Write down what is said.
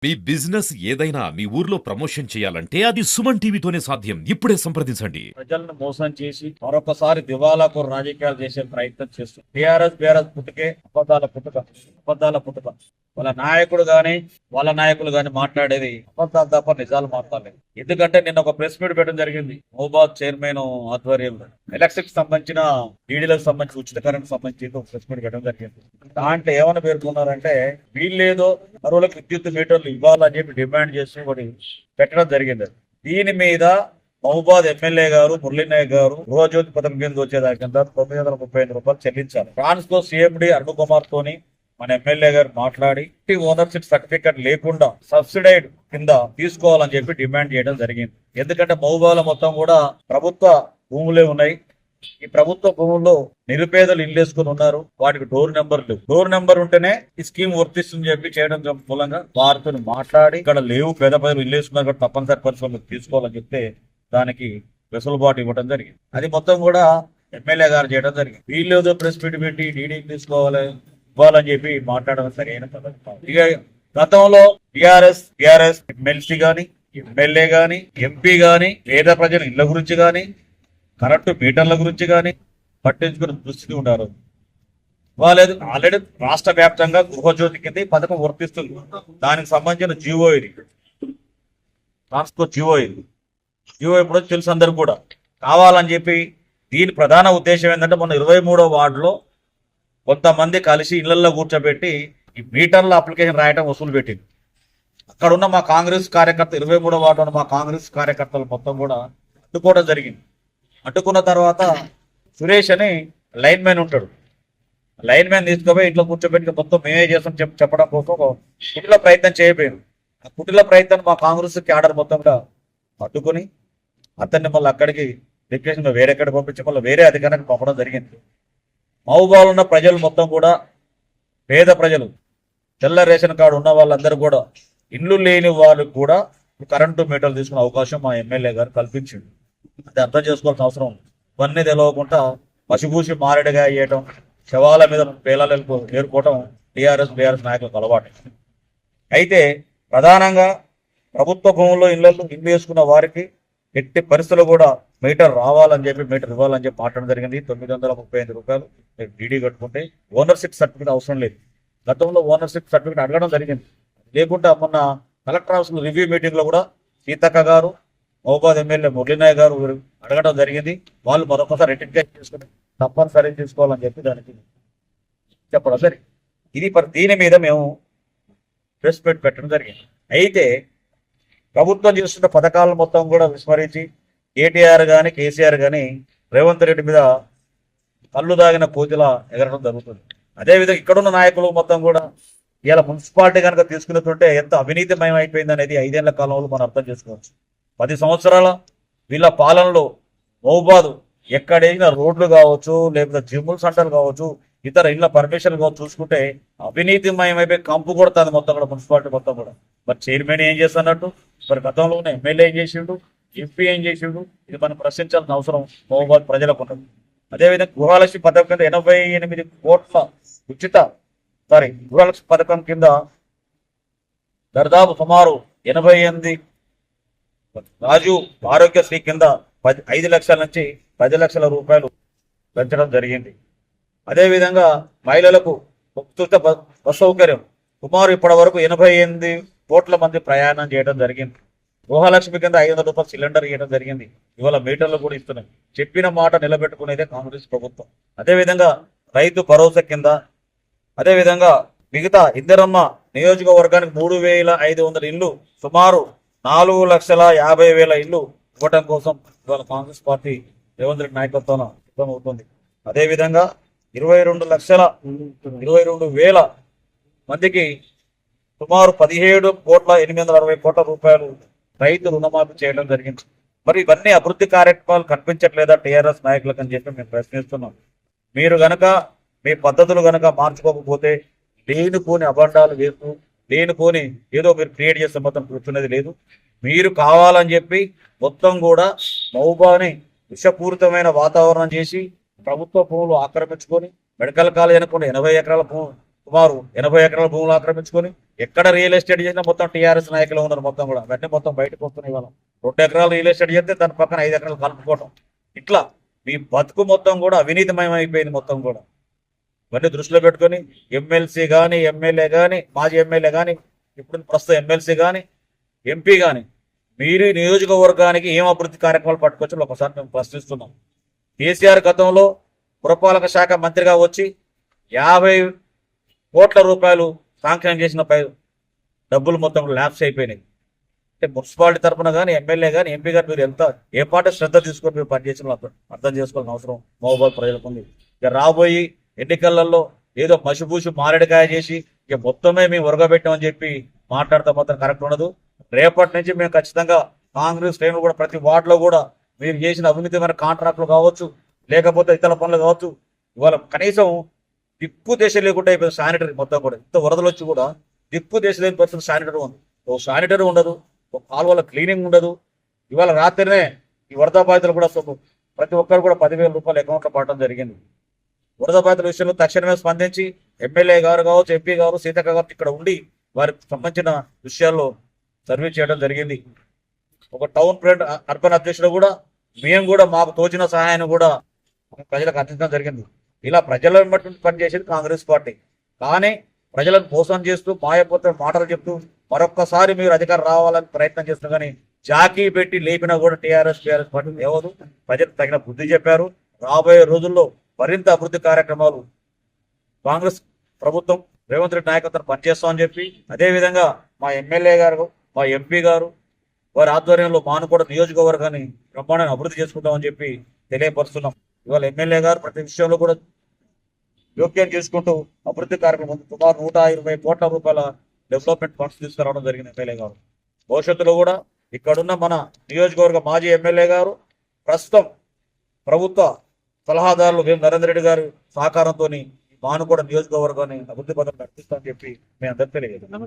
మీ business ఏదైనా మీ ఊర్లో promotion చేయాలంటే అది సుమన్ టీవీతోనే సాధ్యం. ఇప్పుడే సంప్రదించండి. ప్రజలను మోసం చేసి మరొకసారి దివాలాకు రాజకీయాలు చేసే ప్రయత్నం చేస్తుంది. బీఆర్ఎస్ పుట్టుకే అబద్ధాల పుట్టుక. వాళ్ళ నాయకుడు గాని వాళ్ళ నాయకులు గాని మాట్లాడేది అబద్ధాలు తప్ప నిజాలు మాట్లాడలేదు. ఎందుకంటే నిన్న ఒక ప్రెస్ మీట్ పెట్టడం జరిగింది. మహబాద్ చైర్మన్ ఆధ్వర్యంలో ఎలక్షన్ సంబంధించిన డీడీలకు సంబంధించి ఉచిత కరెంట్ సంబంధించి ఒక ప్రెస్ మీట్ పెట్టడం జరిగింది. దాంట్లో ఏమని పేర్కొన్నారంటే వీళ్ళేదో మరోలకు విద్యుత్ మీటర్లు ఇవ్వాలని చెప్పి డిమాండ్ చేసి ఒకటి పెట్టడం జరిగింది. దీని మీద మహబాద్ ఎమ్మెల్యే గారు మురళీనాయక్ గారు గృహజ్యోతి పథకం కింద వచ్చేదాని కింద 935 రూపాయలు చెల్లించారు. ట్రాన్స్కో సిఎండి అరుణ్ కుమార్ తోని మన ఎమ్మెల్యే గారు మాట్లాడి ఓనర్షిప్ సర్టిఫికేట్ లేకుండా సబ్సిడైడ్ కింద తీసుకోవాలని చెప్పి డిమాండ్ చేయడం జరిగింది. ఎందుకంటే మహబాద్ మొత్తం కూడా ప్రభుత్వ భూములే ఉన్నాయి. ఈ ప్రభుత్వ భూముల్లో నిరుపేదలు ఇల్లు వేసుకుని ఉన్నారు. వాటికి డోర్ నెంబర్ ఉంటేనే ఈ స్కీమ్ వర్తిస్తుందని చెప్పి చేయడం మూలంగా వారితో మాట్లాడి ఇక్కడ లేవు పేద ప్రజలు ఇల్లు వేసుకున్నారు కాబట్టి తప్పనిసరి పరిస్థితుల్లో తీసుకోవాలని చెప్తే దానికి వెసులుబాటు ఇవ్వడం జరిగింది. అది మొత్తం కూడా ఎమ్మెల్యే గారు చేయడం జరిగింది. వీళ్ళు ఏదో ప్రెస్ మీట్ పెట్టి డీడీ తీసుకోవాలి ఇవ్వాలని చెప్పి మాట్లాడడం సరైన పద్ధతి. ఇక గతంలో టిఆర్ఎస్ ఎమ్మెల్సీ గాని ఎమ్మెల్యే గాని ఎంపీ గాని పేద ప్రజల ఇళ్ల గురించి గాని కరెంటు మీటర్ల గురించి కానీ పట్టించుకుని దృష్టి ఉన్నారు. వాళ్ళేది ఆల్రెడీ రాష్ట్ర వ్యాప్తంగా గృహజ్యోతి కింద పథకం వర్తిస్తుంది. దానికి సంబంధించిన జీవో ఇది ట్రాన్స్కో జీవో ఇప్పుడు తెలుసు అందరు కూడా. కావాలని చెప్పి దీని ప్రధాన ఉద్దేశం ఏంటంటే మొన్న 23వ వార్డులో కొంతమంది కలిసి ఇళ్లలో కూర్చోబెట్టి ఈ మీటర్ల అప్లికేషన్ రాయడం వసూలు పెట్టింది. అక్కడ ఉన్న మా కాంగ్రెస్ కార్యకర్త 23వ వార్డు ఉన్న మా కాంగ్రెస్ కార్యకర్తలు మొత్తం కూడా అడ్డుకోవడం జరిగింది. అడ్డుకున్న తర్వాత సురేష్ అని లైన్ మ్యాన్ ఉంటాడు. లైన్ మ్యాన్ తీసుకుపోయి ఇంట్లో కూర్చోబెట్టి మొత్తం మేమే చేస్తాం చెప్పడం కోసం కుటిల ప్రయత్నం చేయబోయారు. ఆ కుటిల ప్రయత్నం మా కాంగ్రెస్ క్యాడర్ మొత్తం అడ్డుకుని అతన్ని మళ్ళీ అక్కడికి డిప్యూషన్ వేరెక్కడికి పంపించి మళ్ళీ వేరే అధికారానికి పంపడం జరిగింది. మహబూబాలో ఉన్న ప్రజలు మొత్తం కూడా పేద ప్రజలు తెల్ల రేషన్ కార్డు ఉన్న వాళ్ళందరూ కూడా ఇల్లు లేని వాళ్ళకు కూడా కరెంటు మీటర్లు తీసుకునే అవకాశం మా ఎమ్మెల్యే గారు కల్పించిండు. అది అర్థం చేసుకోవాల్సిన అవసరం ఉంది. ఇవన్నీ తెలియకుండా పసిపూసి మారడిగా అయ్యటం శవాల మీద పేలాలు ఏరుకోవటం బీఆర్ఎస్ నాయకులకు అలవాటు. అయితే ప్రధానంగా ప్రభుత్వ భూముల్లో ఇళ్ళు వేసుకున్న వారికి ఎట్టి పరిస్థితులు కూడా మీటర్ రావాలని చెప్పి మీటర్ ఇవ్వాలని చెప్పి మాట్లాడడం జరిగింది. 935 రూపాయలు డీడీ కట్టుకుంటే ఓనర్షిప్ సర్టిఫికేట్ అవసరం లేదు. గతంలో ఓనర్షిప్ సర్టిఫికేట్ అడగడం జరిగింది. లేకుండా మొన్న కలెక్టర్ హౌస్ రివ్యూ మీటింగ్ లో కూడా సీతక్క గారు మహబాద్ ఎమ్మెల్యే మురళీనాయక్ గారు అడగడం జరిగింది. వాళ్ళు మరొకసారి రెటిఫై చేసుకుని తప్పనిసరి తీసుకోవాలని చెప్పి దానికి చెప్పడం జరిగింది. దీని మీద మేము ప్రెస్ మీట్ పెట్టడం జరిగింది. అయితే ప్రభుత్వం చేస్తున్న పథకాలను మొత్తం కూడా విస్మరించి కేటీఆర్ కానీ కేసీఆర్ కానీ రేవంత్ రెడ్డి మీద కళ్ళు దాగిన కోతిలా ఎగరడం జరుగుతుంది. అదేవిధంగా ఇక్కడున్న నాయకులు మొత్తం కూడా ఇలా మున్సిపాలిటీ కనుక తీసుకున్నట్టుంటే ఎంత అవినీతిమయం అయిపోయింది అనేది 5 ఏళ్ల కాలంలో మనం అర్థం చేసుకోవచ్చు. 10 సంవత్సరాల వీళ్ళ పాలనలో మహబాద్ ఎక్కడైనా రోడ్లు కావచ్చు, లేకపోతే జిమ్ముల్ సెంటర్లు కావచ్చు, ఇతర ఇళ్ల పర్మిషన్ కావచ్చు చూసుకుంటే అవినీతిమయం అయిపోయి కంపు కొడుతుంది మొత్తం కూడా మున్సిపాలిటీ మొత్తం కూడా. మరి చైర్మన్ ఏం చేస్తున్నట్టు, మరి గతంలో ఉన్న ఎమ్మెల్యే ఏం చేసిండు, ఎంపీ ఏం చేసిండు, ఇది మనం ప్రశ్నించాల్సిన అవసరం మహబాద్ ప్రజలకు ఉన్నది. అదేవిధంగా గృహలక్ష్మి పథకం కింద 88 కోట్ల గృహలక్ష్మి పథకం కింద దాదాపు సుమారు 88 రాజీవ్ ఆరోగ్యశ్రీ కింద 5 లక్షల నుంచి 10 లక్షల రూపాయలు పెంచడం జరిగింది. అదేవిధంగా మహిళలకు ఉచిత బస్ సౌకర్యం సుమారు ఇప్పటి వరకు 88 కోట్ల మంది ప్రయాణం చేయడం జరిగింది. గృహలక్ష్మి కింద 500 రూపాయలు సిలిండర్ ఇవ్వడం జరిగింది. ఇవాళ మీటర్లు కూడా ఇస్తున్నాయి. చెప్పిన మాట నిలబెట్టుకునేదే కాంగ్రెస్ ప్రభుత్వం. అదేవిధంగా రైతు భరోసా కింద, అదేవిధంగా మిగతా ఇందిరమ్మ నియోజకవర్గానికి 3,500 ఇల్లు సుమారు 4,50,000 ఇల్లు ఇవ్వటం కోసం ఇవాళ కాంగ్రెస్ పార్టీ రేవంత్ రెడ్డి నాయకత్వం సిద్ధమవుతుంది. అదేవిధంగా 22,22,000 మందికి సుమారు 17,860 కోట్ల రూపాయలు రైతు రుణమాఫీ చేయడం జరిగింది. మరి ఇవన్నీ అభివృద్ధి కార్యక్రమాలు కనిపించట్లేదా టీఆర్ఎస్ నాయకులకు అని చెప్పి మేము ప్రశ్నిస్తున్నాం. మీరు గనక మీ పద్ధతులు గనక మార్చుకోకపోతే లేనిపోని అబండాలు వేస్తూ లేనిపోని ఏదో మీరు క్రియేట్ చేస్తే మొత్తం కూర్చునేది లేదు. మీరు కావాలని చెప్పి మొత్తం కూడా మహబూబాని విషపూరితమైన వాతావరణం చేసి ప్రభుత్వ భూములు ఆక్రమించుకొని మెడికల్ కాలేజ్ అనుకుని 80 ఎకరాల భూమి సుమారు 80 ఎకరాల భూములు ఆక్రమించుకొని ఎక్కడ రియల్ ఎస్టేట్ చేసినా మొత్తం టీఆర్ఎస్ నాయకులు ఉన్నారు మొత్తం కూడా. అవన్నీ మొత్తం బయటకు వస్తున్నాయి. ఇవాళ 2 ఎకరాలు రియల్ ఎస్టేట్ చేస్తే దాని పక్కన 5 ఎకరాలు కలుపుకోవడం, ఇట్లా మీ బతుకు మొత్తం కూడా అవినీతిమయం అయిపోయింది మొత్తం కూడా. ఇవన్నీ దృష్టిలో పెట్టుకొని ఎమ్మెల్సీ కానీ, ఎమ్మెల్యే కానీ, మాజీ ఎమ్మెల్యే కానీ, ఇప్పుడు ప్రస్తుతం ఎమ్మెల్సీ కానీ, ఎంపీ కానీ, మీరు ఈ నియోజకవర్గానికి ఏం అభివృద్ధి కార్యక్రమాలు పట్టుకొచ్చో ఒకసారి మేము ప్రశ్నిస్తున్నాం. కేసీఆర్ గతంలో పురపాలక శాఖ మంత్రిగా వచ్చి 50 కోట్ల రూపాయలు శాంక్షన్ చేసిన డబ్బులు మొత్తం ల్యాప్స్ అయిపోయినాయి. అంటే మున్సిపాలిటీ తరఫున కానీ, ఎమ్మెల్యే కానీ, ఎంపీ గారు మీరు ఎంత ఏ పాట శ్రద్ధ తీసుకొని మీరు పనిచేసిన అర్థం చేసుకోవాల్సిన అవసరం మహబూబాబాద్ ప్రజలకు ఉంది. ఇక రాబోయి ఎన్నికలలో ఏదో మసిబూసి మారేడుకాయ చేసి ఇక మొత్తమే మేము ఉరగబెట్టామని చెప్పి మాట్లాడితే మాత్రం కరెక్ట్ ఉండదు. రేపటి నుంచి మేము ఖచ్చితంగా కాంగ్రెస్ శ్రేణులు కూడా ప్రతి వార్డులో కూడా మీరు చేసిన అవినీతిమైన కాంట్రాక్టులు కావచ్చు, లేకపోతే ఇతర పనులు కావచ్చు, ఇవాళ కనీసం దిక్కు దేశ లేకుండా అయిపోయింది. శానిటరీ మొత్తం కూడా ఇంత వరదలు వచ్చి కూడా దిక్కు దేశ లేని పరిస్థితి శానిటరీ ఉంది. ఓ శానిటరీ ఉండదు, ఒక కాలువల క్లీనింగ్ ఉండదు. ఇవాళ రాత్రినే ఈ వరద బాధితులు కూడా ప్రతి ఒక్కరు కూడా 10,000 రూపాయలు అకౌంట్లో పడడం జరిగింది. వరద బాధితుల విషయంలో తక్షణమే స్పందించి ఎమ్మెల్యే గారు కావచ్చు, ఎంపీ గారు, సీతక్క గారు ఇక్కడ ఉండి వారికి సంబంధించిన విషయాల్లో సర్వీస్ చేయడం జరిగింది. ఒక టౌన్ ప్రెసిడెంట్, అర్బన్ అధ్యక్షుడు కూడా మేము కూడా మాకు తోచిన సహాయాన్ని కూడా ప్రజలకు అందించడం జరిగింది. ఇలా ప్రజల వెంబడి పనిచేసేది కాంగ్రెస్ పార్టీ. కానీ ప్రజలను మోసం చేస్తూ మాయపోతే మాటలు చెప్తూ మరొక్కసారి మీరు అధికారం రావాలని ప్రయత్నం చేస్తున్నారు. కానీ జాకీ పెట్టి లేపినా కూడా టీఆర్ఎస్ పార్టీ లేవదు. ప్రజలకు తగిన బుద్ధి చెప్పారు. రాబోయే రోజుల్లో మరింత అభివృద్ధి కార్యక్రమాలు కాంగ్రెస్ ప్రభుత్వం రేవంత్ రెడ్డి నాయకత్వం పనిచేస్తామని చెప్పి, అదేవిధంగా మా ఎమ్మెల్యే గారు, మా ఎంపీ గారు వారి ఆధ్వర్యంలో మానుకోట నియోజకవర్గాన్ని బ్రహ్మాండంగా అభివృద్ధి చేసుకుంటామని చెప్పి తెలియపరుస్తున్నాం. ఇవాళ ఎమ్మెల్యే గారు ప్రతి విషయంలో కూడా జోక్యం చేసుకుంటూ అభివృద్ధి కార్యక్రమం సుమారు 120 కోట్ల రూపాయల డెవలప్మెంట్ ఫండ్స్ తీసుకురావడం జరిగింది ఎమ్మెల్యే గారు. భవిష్యత్తులో కూడా ఇక్కడున్న మన నియోజకవర్గ మాజీ ఎమ్మెల్యే గారు ప్రస్తుతం ప్రభుత్వ సలహాదారులు వేం నరేందర్ రెడ్డి గారి సహకారంతో మానుకోట నియోజకవర్గాన్ని అభివృద్ధి పథకం నడిపిస్తామని చెప్పి మేము అందరికీ తెలియజేస్తున్నాం.